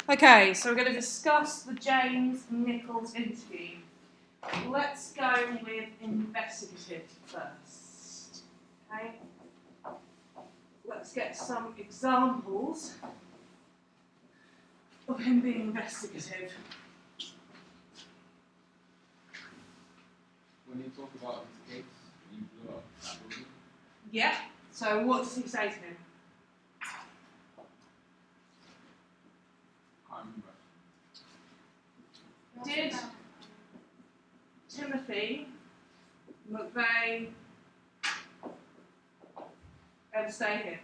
Okay, so we're going to discuss the James Nichols interview. Let's go with investigative first. Okay. Let's get some examples of him being investigative. When you talk about his case, you blew up that building. Yeah. So what does he say to him? Can't remember. Did Timothy McVeigh ever stay here?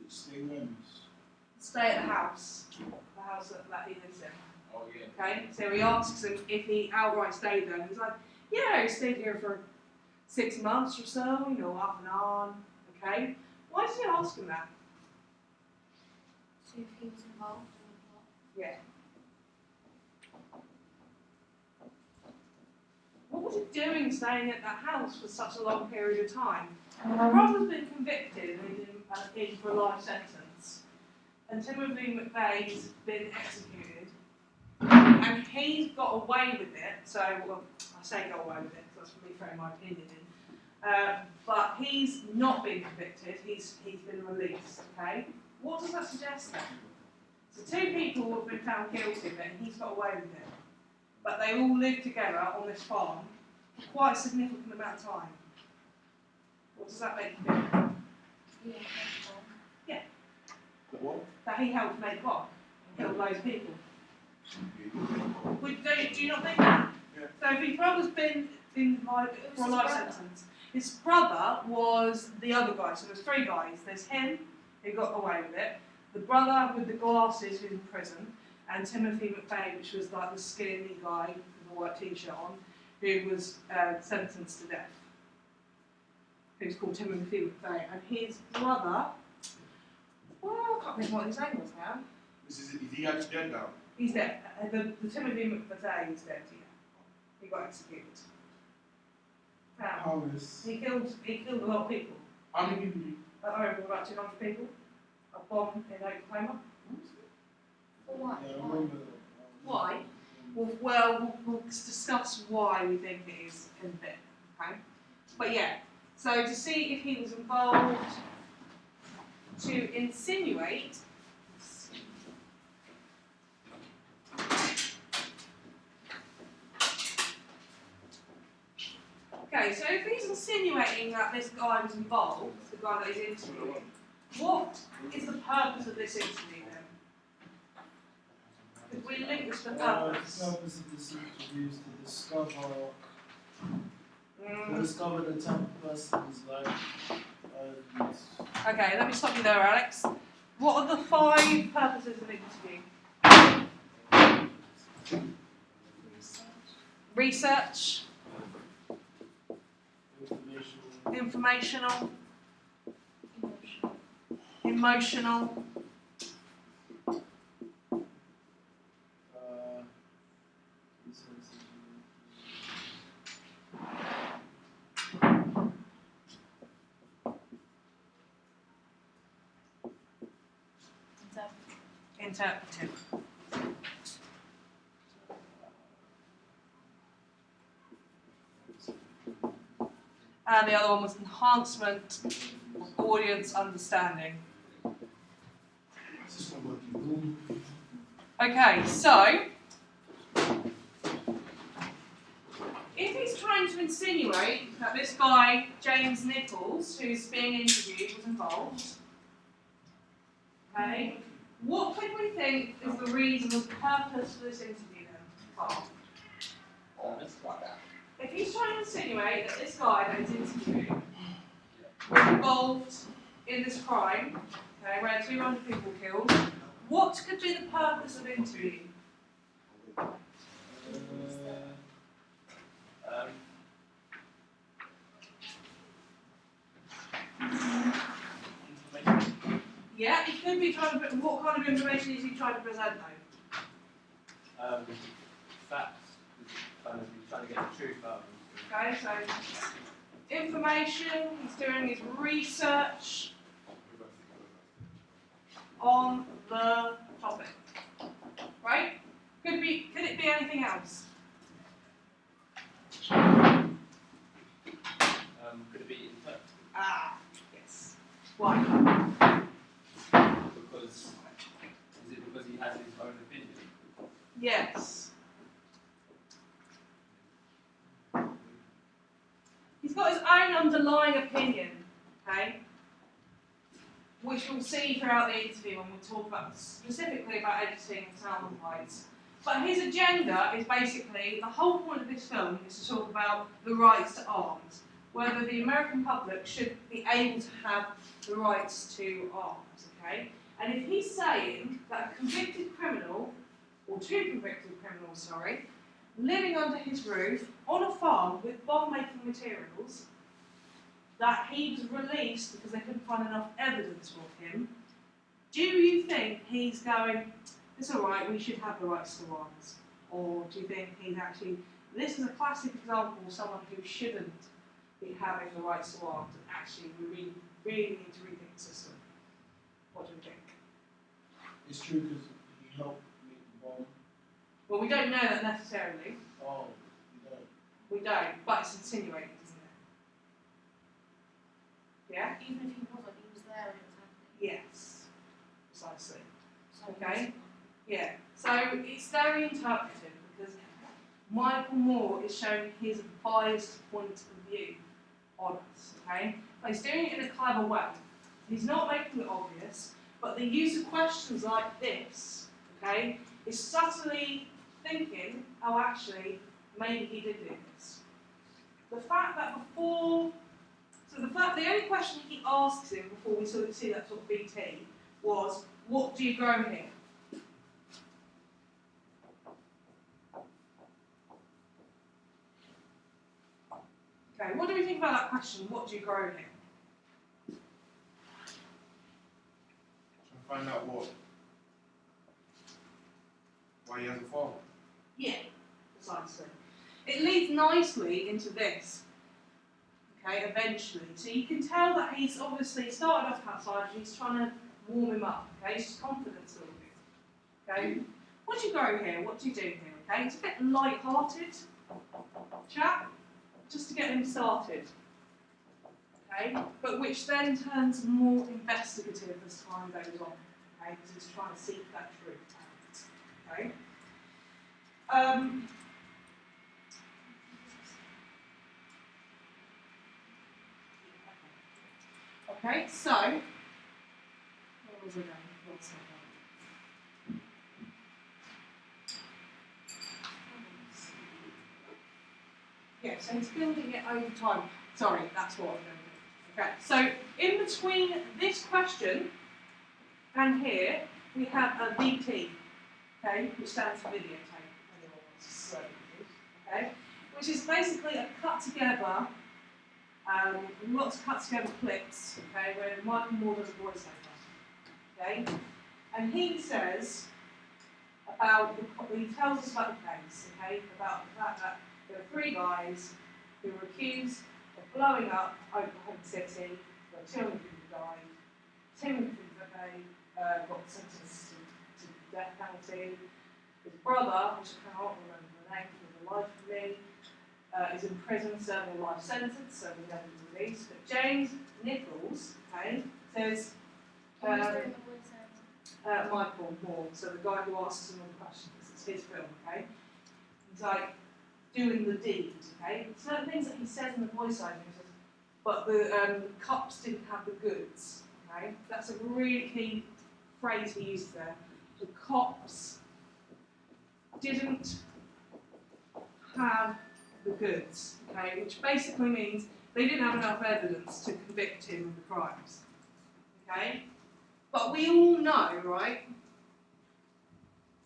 Stay where? Stay at the house that he lives in. Oh yeah. Okay, so he asks him if he outright stayed there, and he's like, yeah, he stayed here for 6 months or so, you know, off and on. Okay, why did he ask him that? See if he was involved in the plot. Yeah. What was he doing staying at that house for such a long period of time? Rob has been convicted and he's in for a life sentence, and Timothy McVeigh's been executed, and he's got away with it. So, well, I say got away with it because that's me throwing my opinion in. But he's not been convicted. He's been released. Okay. What does that suggest then? So 2 people have been found guilty of it, and he's got away with it. But they all live together on this farm for quite a significant amount of time. What does that make you think? Yeah. What? That he helped make what? Killed loads of people. Do you not think that? Yeah. So if his brother's been for a life sentence, his brother was the other guy. So there's 3 guys. There's him, who got away with it, the brother with the glasses who's in prison, and Timothy McVeigh, which was like the skinny guy with the white t-shirt on, who was sentenced to death. Who's called Timothy McVeigh, and his brother, well, I can't think what his name was now. Is he actually dead now? He's dead. The Timothy McVeigh is dead, yeah. He got executed. How is? He killed a lot of people. How many people did Over about 200 people. A bomb in Oklahoma. For what? Yeah, I remember that. Why? We'll discuss why we think it is in a bit. Okay? But yeah, so to see if he was involved, to insinuate. Okay, so if he's insinuating that this guy was involved, the guy that he's interviewing, what is the purpose of this interview then? If we link this to The purpose. purpose of this interview is to discover the type of person he's like. Okay, let me stop you there, Alex. What are the 5 purposes of an interview? Research. Informational. Emotional. Interpretive. And the other one was enhancement of audience understanding. Okay, so if he's trying to insinuate that this guy, James Nichols, who's being interviewed, was involved, okay, what could we think is the reason or purpose for this interview then? If he's trying to insinuate that this guy that he's interviewing was involved in this crime, okay, where 200 people were killed, what could be the purpose of interviewing? Yeah, he could be trying to. What kind of information is he trying to present though? Facts. Kind of he's trying to get the truth out of them. Okay, so information, he's doing his research. on the topic. Right? Could it be anything else? Could it be interpreted? Ah, yes. Why? Because is it because he has his own opinion? Yes. He's got his own underlying opinion, okay? Which we'll see throughout the interview when we talk about specifically about editing and sound bites. But his agenda is basically, the whole point of this film is to talk about the rights to arms, whether the American public should be able to have the rights to arms, okay? And if he's saying that a convicted criminal, or two convicted criminals, sorry, living under his roof on a farm with bomb-making materials, that he was released because they couldn't find enough evidence of him, do you think he's going, it's alright, we should have the rights to arms? Or do you think he's actually, this is a classic example of someone who shouldn't be having the rights to arms, and actually we really need to rethink the system? What do you think? It's true because he helped make the bomb. Well, we don't know that necessarily. Oh, you don't. We don't, but it's insinuated, isn't it? Yeah? Even if he wasn't, he was there and it was happening. Yes. Precisely. So Okay. Yeah. So it's very interpretive because Michael Moore is showing his biased point of view on us. Okay? But he's doing it in a clever way. He's not making it obvious, but the use of questions like this, okay, is subtly thinking, oh, actually, maybe he did do this. The fact that before, the only question he asks him before we sort of see that sort of BT was, what do you grow here? Okay, what do we think about that question, what do you grow here? Trying to find out why he has a farm. Yeah, precisely. It leads nicely into this, okay, eventually. So you can tell that he's obviously started off outside and he's trying to warm him up, okay, his confidence a little bit. Okay, what do you grow here? What do you do here? Okay, it's a bit light-hearted chat, just to get him started. Okay, but which then turns more investigative as time goes on, okay, because he's trying to seek that truth out. Okay. Okay, so where was I going? What's that one? Yeah, so he's building it over time. Sorry, that's what I was going to do. Okay, so in between this question and here, we have a VT, okay, which stands for videotape. Anyone wants to say it, okay, which is basically a cut together, lots of cut together clips, okay, where Michael Moore does a voiceover, okay, and he says he tells us about the case, okay, about the fact that there are three guys who were accused of blowing up Oklahoma City, where 200 people died, Timothy got sentenced to death penalty. His brother, which I cannot remember the name for the life of me, is in prison serving a life sentence, so we never been released. But James Nichols, okay, says Who's doing the voice Michael Moore, so the guy who asks him all the questions, it's his film, okay? He's like doing the deed, okay? Certain things that he says in the voiceover, but the cops didn't have the goods, okay? That's a really key phrase he used there. The cops didn't have the goods, okay? Which basically means they didn't have enough evidence to convict him of the crimes, okay? But we all know, right,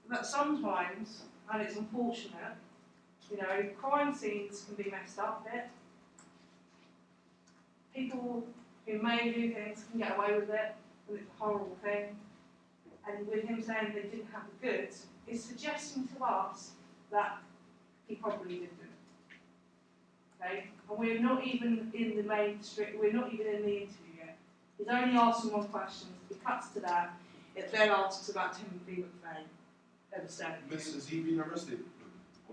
that sometimes, and it's unfortunate, you know, crime scenes can be messed up a bit. People who may do things can get away with it, and it's a horrible thing. And with him saying they didn't have the goods, it's suggesting to us that he probably did do it. Okay? And we're not even in the we're not even in the interview yet. He's only asking one question, he cuts to that. It then asks about Timothy McVeigh abstaining. Has he been arrested?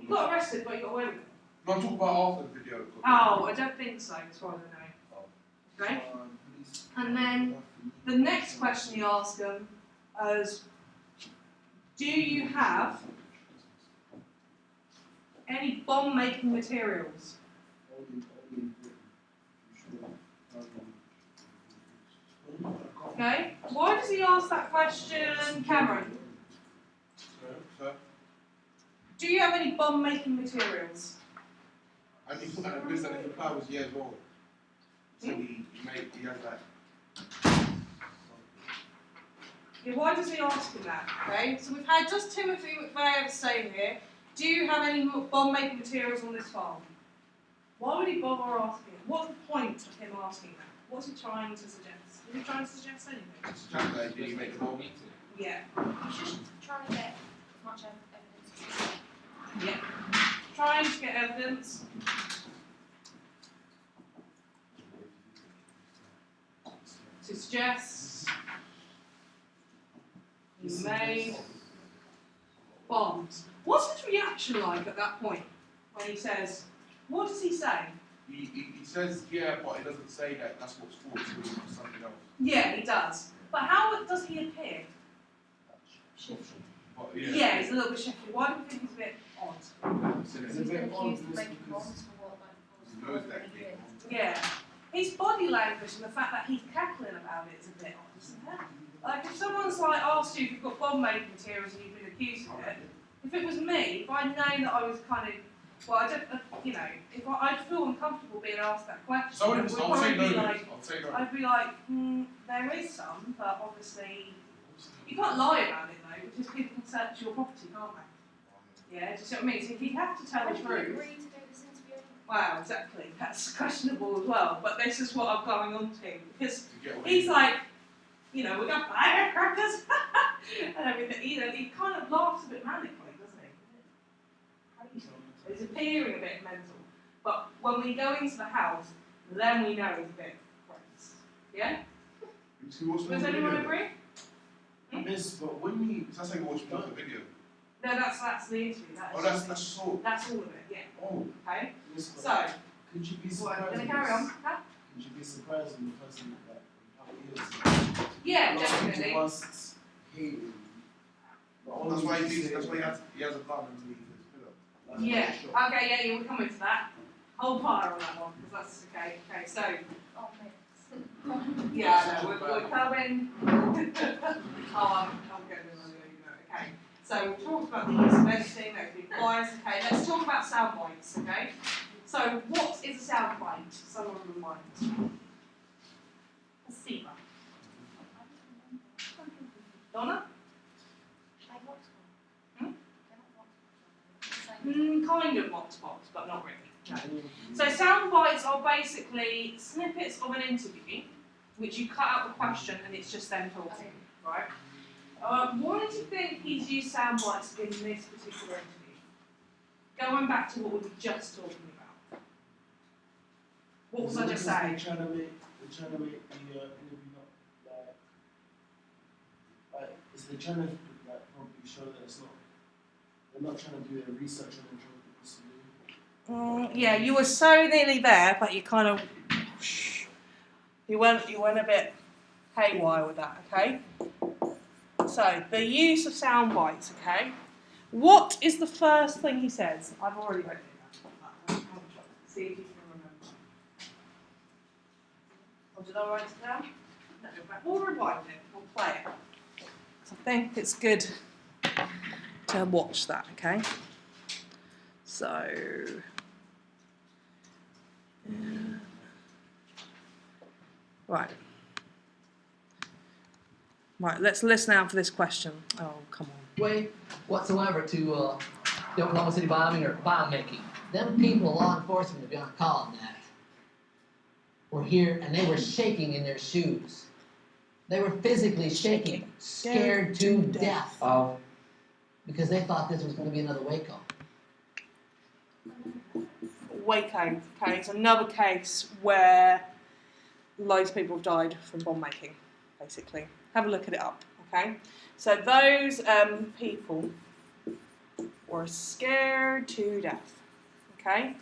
He got arrested, but he got away with it. No, I'm talking about after the video. Oh, I don't think so, as far as I know. Okay? And then the next question he asked him is, do you have any bomb-making materials? Okay? Why does he ask that question, Cameron? Sir? Do you have any bomb-making materials? And he put that in the list that the car was years old. So he has that. Yeah, why does he ask him that? Okay, so we've had just Timothy McVeigh staying here. Do you have any bomb-making materials on this farm? Why would he bother asking it? What's the point of him asking that? What's he trying to suggest? Is he trying to suggest anything? It's just that he make the whole meeting. Yeah. He's just trying to get as much evidence as he can. Yeah. Trying to get evidence. To suggest he made bombs. What's his reaction like at that point when he says, what does he say? He says, yeah, but it doesn't say that that's what's for. It's really for something else. Yeah, he does. But how does he appear? But, Yeah, he's a little bit shifty. Why do you think he's a bit odd? So He's it's a been bit odd accused of just making because bombs for what, he like, knows that many thing. years. Yeah. His body language and the fact that he's cackling about it is a bit odd, isn't it? Like, if someone's like asked you if you've got bomb-making materials and you've been accused of it, if it was me, if I'd known that I was kind of, well, I don't, you know, if I'd feel uncomfortable being asked that question, So I would I'll say probably no. be like, I'll say no. I'd be like, there is some, but obviously, you can't lie about it though, because people can search your property, can't they? Yeah, do you see what I mean? So if you have to tell Why the did you truth. agree to do this interview? Wow, exactly. That's questionable as well. But this is what I'm going on to. Because To get away he's with like, you know, we got firecrackers and everything. You know, he kind of laughs a bit manically, doesn't he? He's appearing a bit mental. But when we go into the house, then we know he's a bit crazy. Yeah? it. So what's Does anyone agree? Miss, but when you That's like watching the video. No, that's the interview. Oh, that's all. That's all of it, yeah. Oh. Okay? Miss, but So, could you be what, surprised? gonna carry on? Huh? Could you be surprised in the person that how he is? Yeah, A lot of definitely. people must hate him. But only That's why to he say has a gun that, and his pillow. like, Yeah. shot. Okay, yeah, we'll come into that. Hold fire on that one, because that's okay. Okay, so, Oh, mate. yeah, no, we're coming. I'm getting it, okay. So, we've talked about the use of editing, that would be bias, okay. Let's talk about sound bites, okay. So, what is a sound bite? Someone remind. A seamer. Donna? Like what? Hmm? They're not what? Kind of Vox Pops, but not really. No. So sound bites are basically snippets of an interview, which you cut out the question and it's just them talking, right? Why do you think he's used sound bites in this particular interview? Going back to what we were just talking about. What was I just saying? They're trying to make the interview not like is they're trying to like probably show that it's not. They're not trying to do their research on the Yeah, you were so nearly there, but you kind of you went a bit haywire with that, okay? So the use of sound bites, okay? What is the first thing he says? I've already read it. See if you can remember. Or did I write it down? No, but we'll rewind it. We'll play it. 'Cause I think it's good to watch that, okay? So. Right. Right, let's listen out for this question. Oh, come on. Way whatsoever to the Oklahoma City bombing or bomb making. Them people, law enforcement, if you want to call them that, were here and they were shaking in their shoes. They were physically shaking, scared to death. Because they thought this was going to be another Waco. Waco, okay, it's another case where loads of people have died from bomb making, basically. Have a look at it up, Okay, so those people were scared to death. Okay,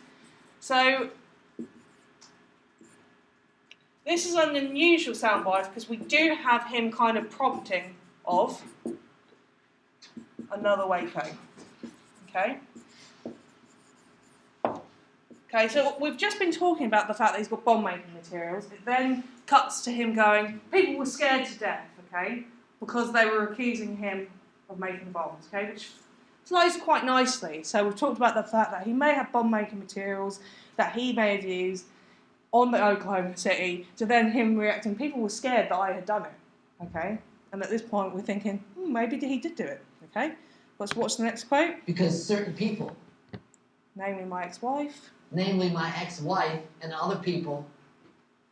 so this is an unusual soundbite because we do have him kind of prompting of another Waco. Okay. Okay, so we've just been talking about the fact that he's got bomb making materials. It then cuts to him going, people were scared to death, okay, because they were accusing him of making bombs, okay, which flows quite nicely. So we've talked about the fact that he may have bomb making materials that he may have used on the Oklahoma City, to then him reacting, people were scared that I had done it, okay, and at this point we're thinking, maybe he did do it, okay. Let's watch the next quote. Because certain people, Namely my ex-wife. namely my ex-wife and other people,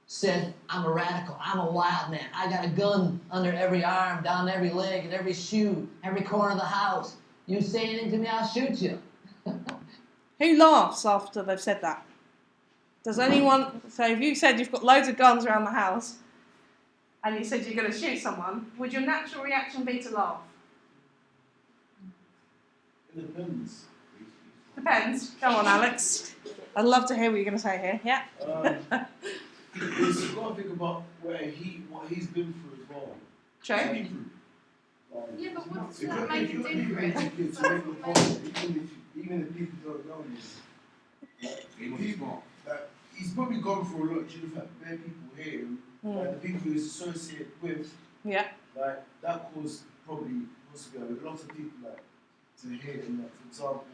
said, I'm a radical, I'm a wild man, I got a gun under every arm, down every leg, and every shoe, every corner of the house. You say anything to me, I'll shoot you. Who laughs after they've said that? Does anyone, so if you said you've got loads of guns around the house, and you said you're going to shoot someone, would your natural reaction be to laugh? It depends. Depends. Come on, Alex. I'd love to hear what you're going to say here. Yeah? You've got to think about what he's been through as well. True. Yeah, but what does If that you're- make if a you're- if you're difference? making kids, So, make them follow, even if people don't know you. He must be smart. Like, he's probably gone through a lot due to the fact that bare people hate him, like the people he's associated with, Yeah. like that caused probably possibly a lot of people like to hate him. Like for example,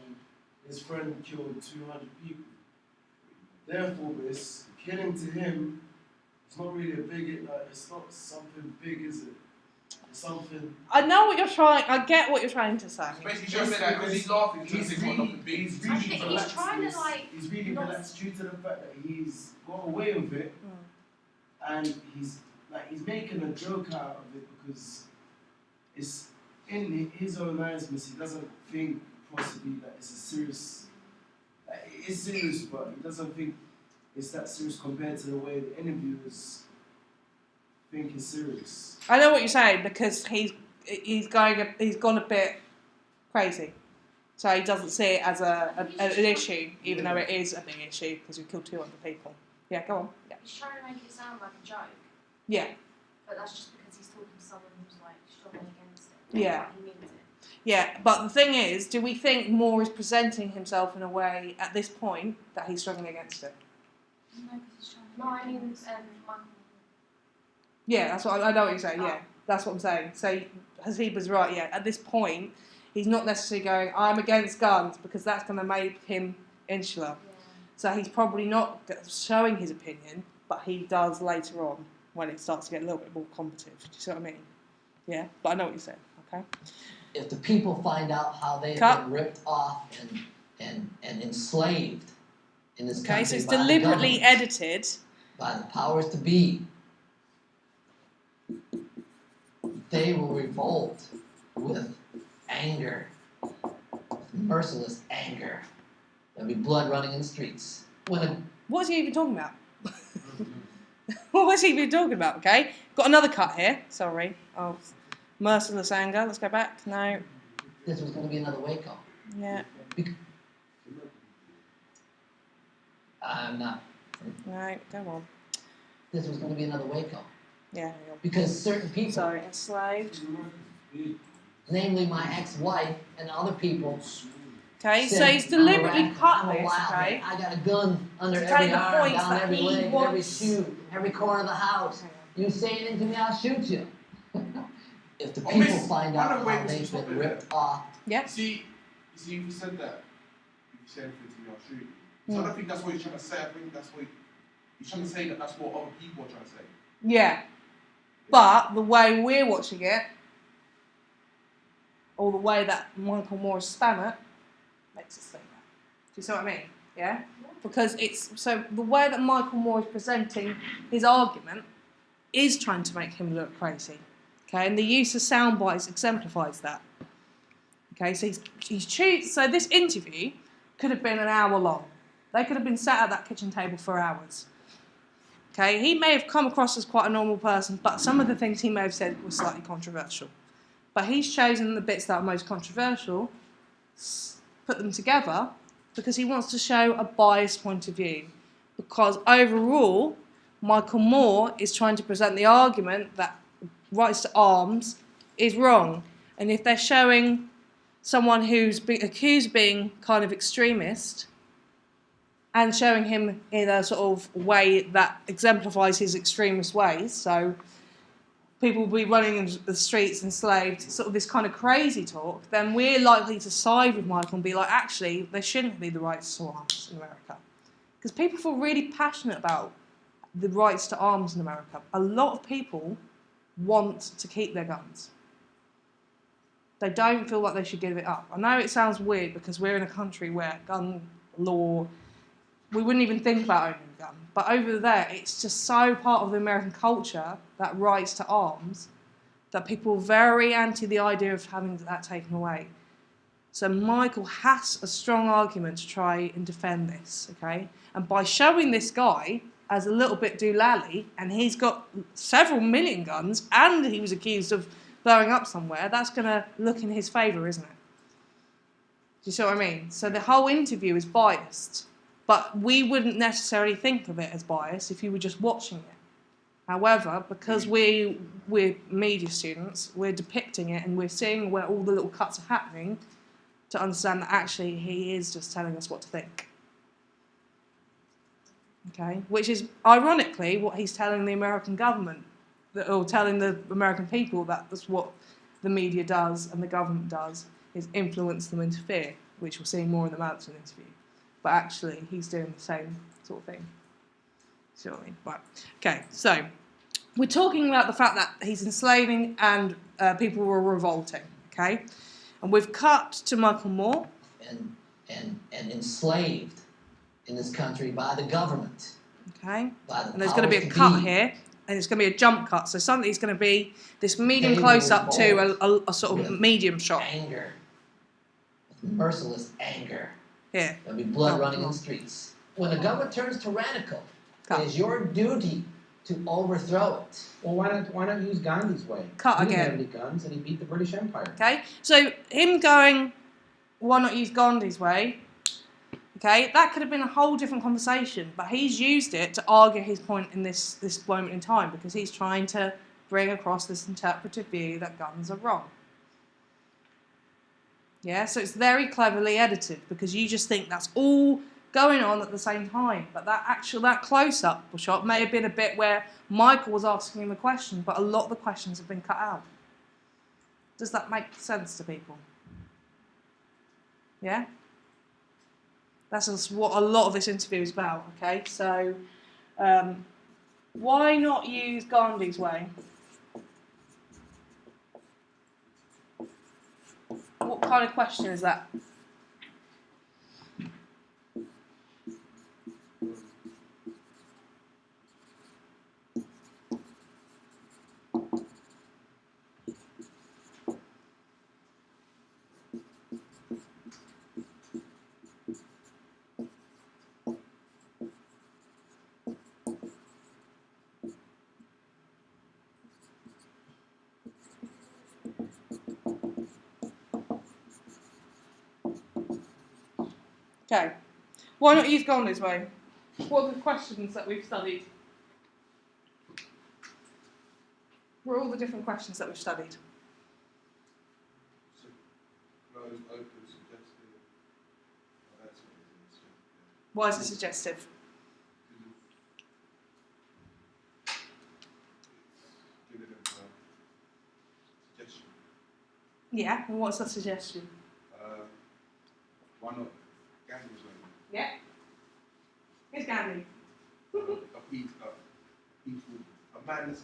his friend killed 200 people. Therefore, this killing to him, it's not really a big, like it's not something big, is it? It's something. I know what you're trying, I get what you're trying to say. It's basically just that because he's laughing, he's He's thinking really, nothing big. he's I really think he's relaxed. trying to, like, He's really not- relaxed due to the fact that he's got away with it, and he's making a joke out of it because it's in his own eyes, he doesn't think possibly that it's a serious. Like, it is serious, but he doesn't think it's that serious compared to the way the interviewers think it's serious. I know what you're saying because he's gone a bit crazy. So he doesn't see it as an issue, even though it is a big issue because we killed 200 people. Yeah, go on. Yeah. He's trying to make it sound like a joke, Yeah. but that's just because he's talking to someone who's like struggling against it. Yeah. Like, he means it. Yeah, but the thing is, do we think Moore is presenting himself in a way at this point that he's struggling against it? No, because he's trying to. No, I mean, Michael. Yeah, that's what I know what you're saying. Yeah, that's what I'm saying. So Hasib was right. Yeah, at this point, he's not necessarily going, "I'm against guns," because that's going to make him insular. Yeah. So he's probably not showing his opinion, but he does later on when it starts to get a little bit more combative. Do you see what I mean? Yeah, but I know what you're saying. Okay. If the people find out how they've Cut. been ripped off and enslaved in this country Okay, so it's by the deliberately government, edited. by the powers to be, they will revolt with anger, merciless anger. There'll be blood running in the streets. What's he even talking about? What was he even talking about? Okay, got another cut here. Sorry. Oh, merciless anger. Let's go back. No. This was going to be another wake-up. Yeah. I'm not. No. Go on. This was going to be another wake-up. Yeah. Hang on. Because certain people, Sorry. Enslaved. namely my ex-wife and other people, Okay. So said, he's deliberately I'm a cut radical, I'm a this. wild Okay. man. I got a gun under To every take the arm, points down that every he leg, every wants. shoe, every corner of the house. Hang You say anything to me, I'll shoot you. If the Oh, people miss, find I out don't wait how to they've stop been it ripped off, Yep. See, if you said that, if you say anything to me, I'll shoot you. So I don't think that's what he's trying to say. I think that's what he's trying to say, that that's what other people are trying to say. Yeah. But the way we're watching it, or the way that Michael Moore's spam it, makes us think that. Do you see what I mean? Yeah? Because it's, so the way that Michael Moore is presenting his argument is trying to make him look crazy. Okay, and the use of sound bites exemplifies that. Okay, so so this interview could have been an hour long. They could have been sat at that kitchen table for hours. Okay, he may have come across as quite a normal person, but some of the things he may have said were slightly controversial. But he's chosen the bits that are most controversial, put them together, because he wants to show a biased point of view. Because overall, Michael Moore is trying to present the argument that rights to arms is wrong. And if they're showing someone who's been accused of being kind of extremist and showing him in a sort of way that exemplifies his extremist ways, so people will be running in the streets enslaved, sort of this kind of crazy talk, then we're likely to side with Michael and be like, actually, there shouldn't be the rights to arms in America. Because people feel really passionate about the rights to arms in America. A lot of people want to keep their guns. They don't feel like they should give it up. I know it sounds weird because we're in a country where gun law, we wouldn't even think about owning a gun. But over there, it's just so part of the American culture, that rights to arms, that people are very anti the idea of having that taken away. So Michael has a strong argument to try and defend this, okay? And by showing this guy as a little bit doolally, and he's got several million guns, and he was accused of blowing up somewhere, that's going to look in his favour, isn't it? Do you see what I mean? So the whole interview is biased, but we wouldn't necessarily think of it as biased if you were just watching it. However, because we're media students, we're depicting it and we're seeing where all the little cuts are happening to understand that actually he is just telling us what to think. Okay? Which is, ironically, what he's telling the American government, or telling the American people that that's what the media does and the government does, is influence them into fear, which we'll see more in the Madison interview. But actually, he's doing the same sort of thing. See what I mean? Right. Okay, so we're talking about the fact that he's enslaving and people were revolting, okay? And we've cut to Michael Moore. And enslaved in this country by the government. Okay. By the And there's going to be a cut here, and it's going to be a jump cut. So suddenly it's going to be this medium close-up to a sort of medium shot. Anger. Merciless anger. Here. There'll be blood running in the streets. When the government turns tyrannical, it is your duty to overthrow it. Well, why not use Gandhi's way? Cut He again. didn't have any guns, and he beat the British Empire. Okay. So him going, why not use Gandhi's way? Okay, that could have been a whole different conversation, but he's used it to argue his point in this moment in time because he's trying to bring across this interpretive view that guns are wrong. Yeah, so it's very cleverly edited because you just think that's all going on at the same time, but that close-up shot may have been a bit where Michael was asking him a question, but a lot of the questions have been cut out. Does that make sense to people? Yeah? That's just what a lot of this interview is about, okay? So, why not use Gandhi's way? What kind of question is that? Okay, why not use Gandhi's way? What are the questions that we've studied? What are all the different questions that we've studied? Open, suggestive. That's what it is. Why is it suggestive? Giving them a suggestion. Yeah, and what's the suggestion? Why not Gandhi's way? Yeah. Here's Gandhi. A man that's,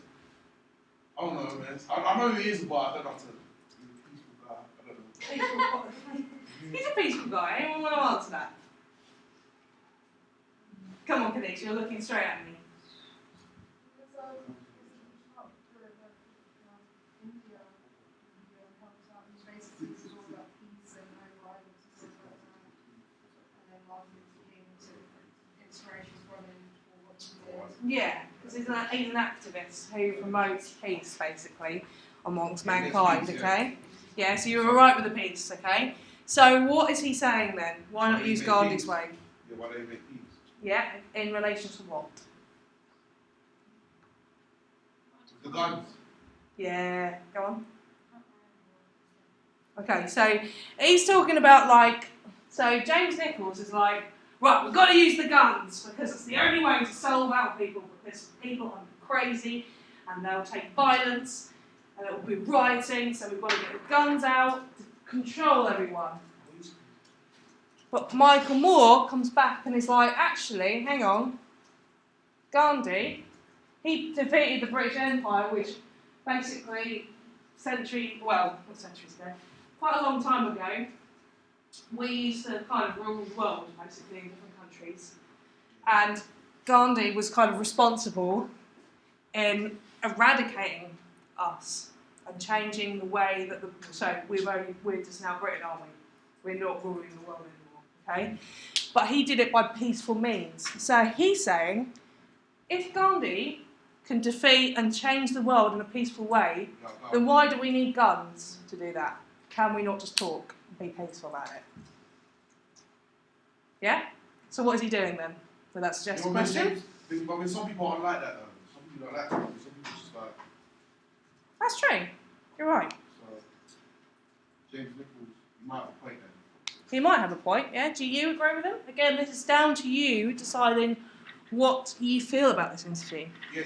I don't know, man. I know he is, but I don't know how to. He's a peaceful guy. I don't know. He's a peaceful guy. Anyone want to answer that? Come on, Kadesh, you're looking straight at me. Yeah, because he's an activist who promotes peace, basically, amongst Yeah, makes mankind, peace, okay? Yeah, so you're alright with the peace, okay? So what is he saying then? Why not Why use make Gandhi's peace? way? Yeah, why don't you make peace? Yeah, in relation to what? The guns. Yeah, go on. Okay, so he's talking about like, so James Nichols is like, right, we've got to use the guns because it's the only way to solve out people because people are crazy and they'll take violence and it will be rioting, so we've got to get the guns out to control everyone. But Michael Moore comes back and is like, actually, hang on, Gandhi, he defeated the British Empire, which basically not centuries ago, quite a long time ago, we used to kind of rule the world, basically, in different countries. And Gandhi was kind of responsible in eradicating us and changing the way that we're just now Britain, aren't we? We're not ruling the world anymore, okay? But he did it by peaceful means. So he's saying, if Gandhi can defeat and change the world in a peaceful way, then why do we need guns to do that? Can we not just talk and be peaceful about it? Yeah? So what is he doing then with that suggested question? But when some people aren't like that though. Some people don't like that. Some people just like. That's true. You're right. So, James Nichols, you might have a point then. He might have a point, yeah? Do you agree with him? Again, this is down to you deciding what you feel about this interview. Yeah,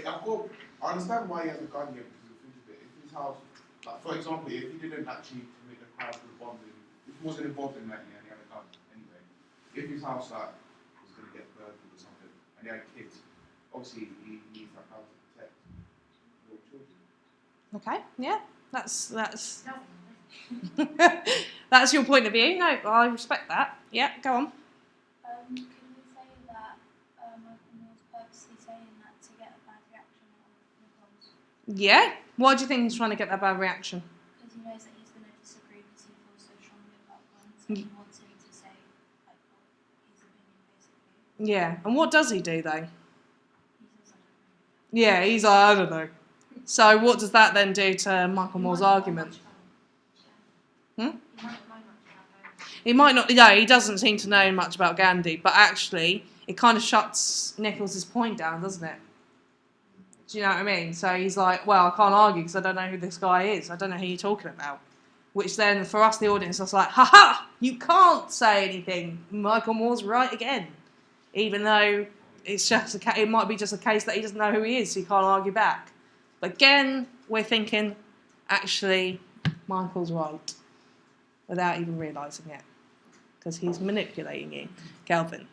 I understand why he has a gun here because of things that if his house, like for example, if he didn't actually commit the crime for the bombing, if he wasn't involved in that, yeah, and he had a gun anyway. If his house like was going to get burgled or something, and he had kids, obviously he needs that gun to protect little children. Okay, yeah, that's that's your point of view. No, I respect that. Yeah, go on. Can we say that Michael Moore's purposely saying that to get a bad reaction out of nicols? Yeah. Why do you think he's trying to get that bad reaction? Because he knows that he's going to disagree because he feels so strongly about guns and he wants him to say like his opinion basically. Yeah. And what does he do though? He says I don't know. Yeah, he's like, I don't know. So what does that then do to Michael Moore's argument? He might not know much about guns. He might not. No, he doesn't seem to know much about Gandhi, but actually, it kind of shuts Nichols' point down, doesn't it? Do you know what I mean? So he's like, well, I can't argue because I don't know who this guy is. I don't know who you're talking about. Which then, for us, the audience, is like, ha-ha! You can't say anything. Michael Moore's right again. Even though it's just it might be just a case that he doesn't know who he is, so he can't argue back. But again, we're thinking, actually, Michael's right. Without even realising it. Because he's manipulating you. Kelvin.